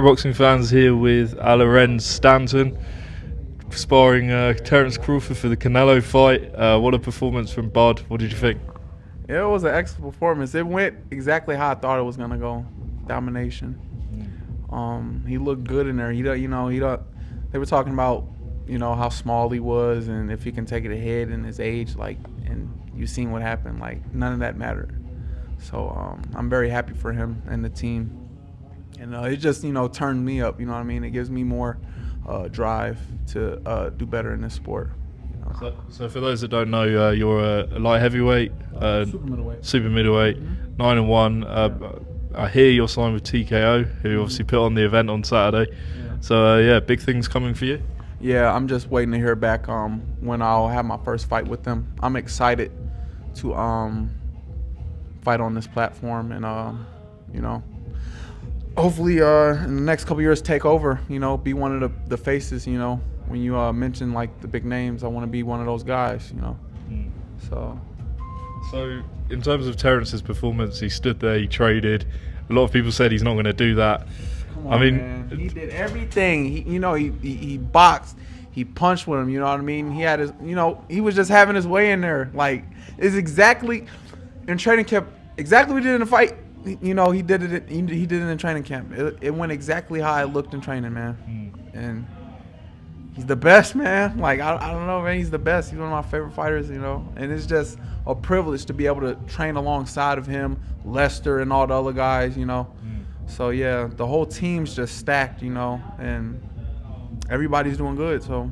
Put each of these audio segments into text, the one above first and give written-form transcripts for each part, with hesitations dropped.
Boxing fans here with Alarenz Stanton sparring Terence Crawford for the Canelo fight. What a performance from Bud. What did you think? It was an excellent performance. It went exactly how I thought it was gonna go. Domination. He looked good in there. They were talking about how small he was and if he can take it ahead in his age, and you seen what happened. None of that mattered. So I'm very happy for him and the team. And it just turned me up. You know what I mean? It gives me more drive to do better in this sport. So for those that don't know, you're a light heavyweight, super middleweight, 9-1. I hear you're signed with TKO, who obviously put on the event on Saturday. Yeah. So big things coming for you. Yeah, I'm just waiting to hear back when I'll have my first fight with them. I'm excited to fight on this platform and hopefully in the next couple years take over. Be one of the faces. When you mention the big names, I want to be one of those guys. So in terms of Terrence's performance, he stood there, he traded. A lot of people said he's not going to do that. Come on, man. He did everything. He boxed. He punched with him. You know what I mean? He had his. He was just having his way in there. It's exactly in training camp. Exactly what he did in the fight. He did it. He did it in training camp. It went exactly how I looked in training, man. And he's the best, man. I don't know, man. He's the best. He's one of my favorite fighters, And it's just a privilege to be able to train alongside of him, Lester, and all the other guys, So yeah, the whole team's just stacked, and everybody's doing good. So.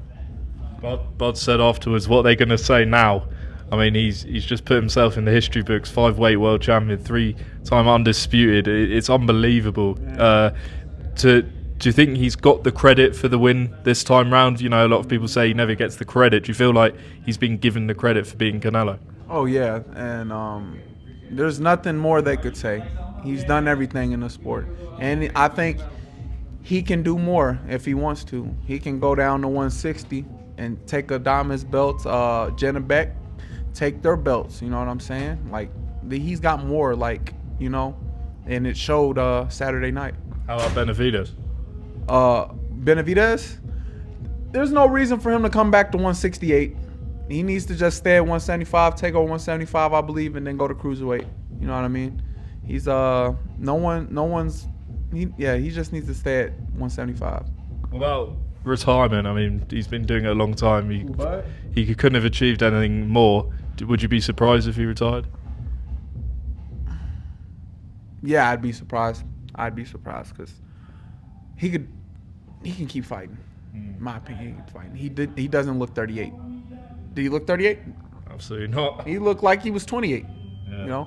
Bud said afterwards, what they're going to say now. I mean, he's just put himself in the history books. 5-weight world champion, 3-time undisputed. It's unbelievable. Do you think he's got the credit for the win this time round? A lot of people say he never gets the credit. Do you feel like he's been given the credit for being Canelo? Oh yeah, and there's nothing more they could say. He's done everything in the sport, and I think he can do more if he wants to. He can go down to 160 and take Adame's belts, Jenna Beck, take their belts. You know what I'm saying? He's got more, and it showed Saturday night. How about Benavidez? Benavidez, there's no reason for him to come back to 168. He needs to just stay at 175, take over 175, I believe, and then go to cruiserweight. You know what I mean? He's he just needs to stay at 175. What about retirement? I mean, he's been doing it a long time. He couldn't have achieved anything more. Would you be surprised if he retired? Yeah, I'd be surprised. Because he can keep fighting. In my opinion, he can keep fighting. He doesn't look 38. Did he look 38? Absolutely not. He looked like he was 28. Yeah.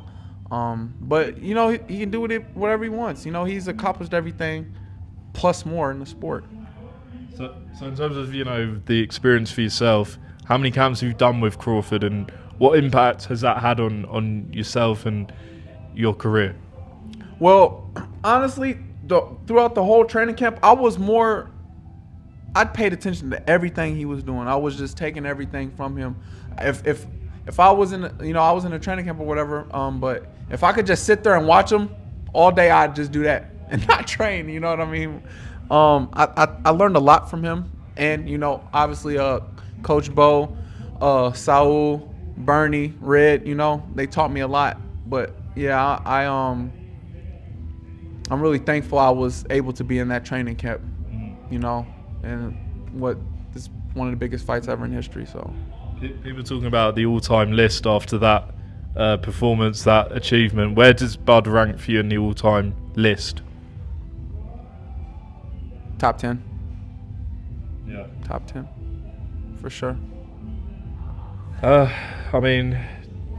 But he can do whatever he wants. He's accomplished everything plus more in the sport. So in terms of the experience for yourself, how many camps have you done with Crawford, and what impact has that had on yourself and your career? Well, honestly, throughout the whole training camp, I'd paid attention to everything he was doing. I was just taking everything from him. If I was in a training camp or whatever, but if I could just sit there and watch him all day, I'd just do that and not train. You know what I mean? I learned a lot from him, and obviously, Coach Bo, Saul, Bernie, Red, they taught me a lot. But yeah, I'm really thankful I was able to be in that training camp, and this one of the biggest fights ever in history. So people talking about the all-time list after that performance, that achievement. Where does Bud rank for you in the all-time list? Top 10. Yeah. Top 10, for sure. I mean,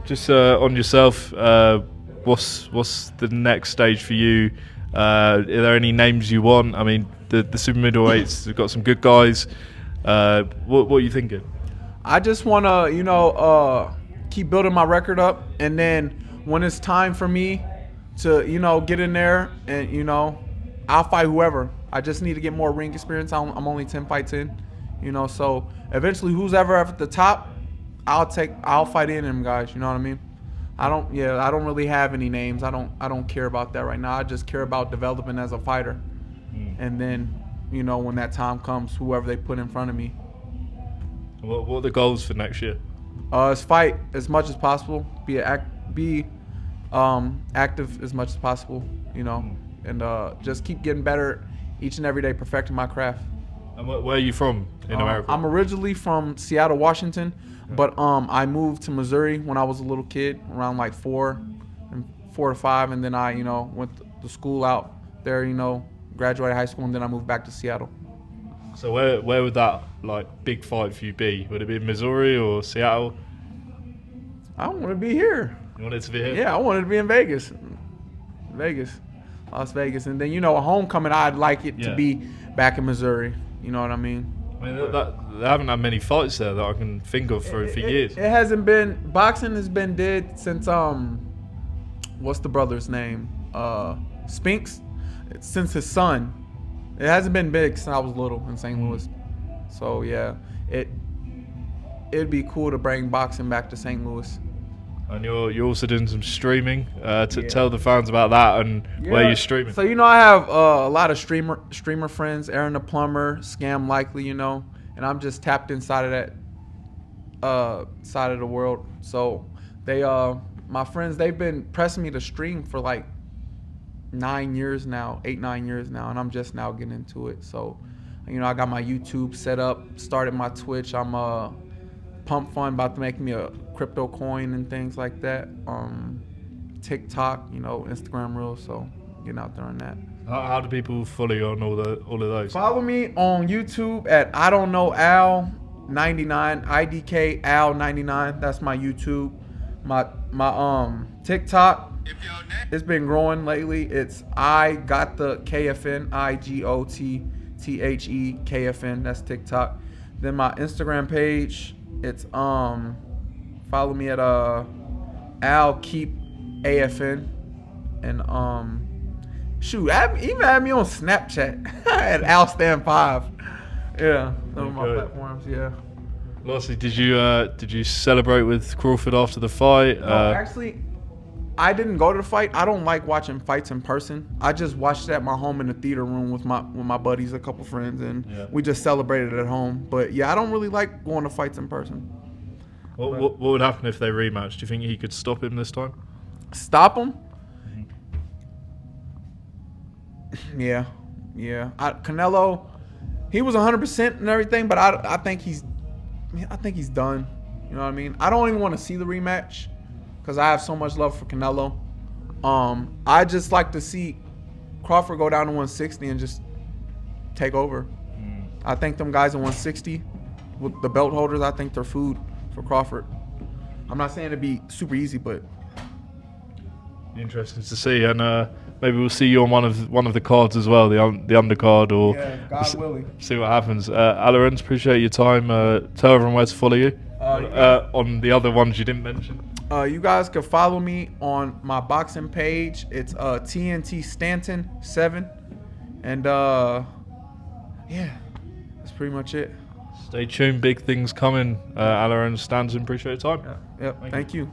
just on yourself, what's the next stage for you? Are there any names you want? I mean, the super middleweights have got some good guys. What are you thinking? I just want to, keep building my record up, and then when it's time for me to, get in there, and I'll fight whoever. I just need to get more ring experience. I'm only 10 fights in, So eventually, who's ever at the top, I'll fight in them guys. You know what I mean? I don't really have any names. I don't care about that right now. I just care about developing as a fighter. and then, you know, when that time comes, whoever they put in front of me. What are the goals for next year? Is fight as much as possible, be active as much as possible, you know, and just keep getting better each and every day, perfecting my craft. And where are you from in America? I'm originally from Seattle, Washington, but I moved to Missouri when I was a little kid, around like 4 to 5, and then I, you know, went to school out there, you know, graduated high school, and then I moved back to Seattle. So where would that like big fight for you be? Would it be in Missouri or Seattle? I want to be here. You want it to be here? Yeah, I wanted to be in Vegas, Las Vegas, and then, you know, a homecoming, I'd like it to be back in Missouri. You know what I mean? I mean, they haven't had many fights there that I can think of for years. It hasn't been. Boxing has been dead since what's the brother's name? Spinks. Since his son. It hasn't been big since I was little in St. Louis. So yeah, it'd be cool to bring boxing back to St. Louis. And you're also doing some streaming. Tell the fans about that and where you're streaming. So, you know, I have a lot of streamer friends, Aaron the Plumber, Scam Likely, you know, and I'm just tapped inside of that side of the world. So they my friends, they've been pressing me to stream for like 9 years now, 8-9 years now, and I'm just now getting into it. So, you know, I got my YouTube set up, started my Twitch. I'm Pump Fund about to make me a crypto coin and things like that. TikTok, you know, Instagram Reels. So getting out there on that. How do people follow you on all of those? Follow me on YouTube at I don't know Al99, IDK Al99. That's my YouTube. My TikTok, it's been growing lately. It's I got the KFN, IGOTTHE KFN. That's TikTok. Then my Instagram page, it's follow me at Al Keep AFN, and shoot, even add me on Snapchat at AlStan5. Yeah, some of my platforms. Yeah. Lastly, did you celebrate with Crawford after the fight? Actually, I didn't go to the fight. I don't like watching fights in person. I just watched it at my home in the theater room with my buddies, a couple friends, and we just celebrated at home. But yeah, I don't really like going to fights in person. What would happen if they rematched? Do you think he could stop him this time? Stop him? Yeah. Canelo, he was 100% and everything, but I think he's done. You know what I mean? I don't even want to see the rematch because I have so much love for Canelo. I just like to see Crawford go down to 160 and just take over. I think them guys in 160 with the belt holders, I think they're food for Crawford. I'm not saying it'd be super easy, but interesting to see, and maybe we'll see you on one of the cards as well, the undercard, or God willing. See what happens. Alarenz, appreciate your time. Tell everyone where to follow you on the other ones you didn't mention. You guys can follow me on my boxing page. It's TNT Stanton 7, and yeah, that's pretty much it. Stay tuned, big things coming. Alarenz Stanton, appreciate your time. Yep, thank you.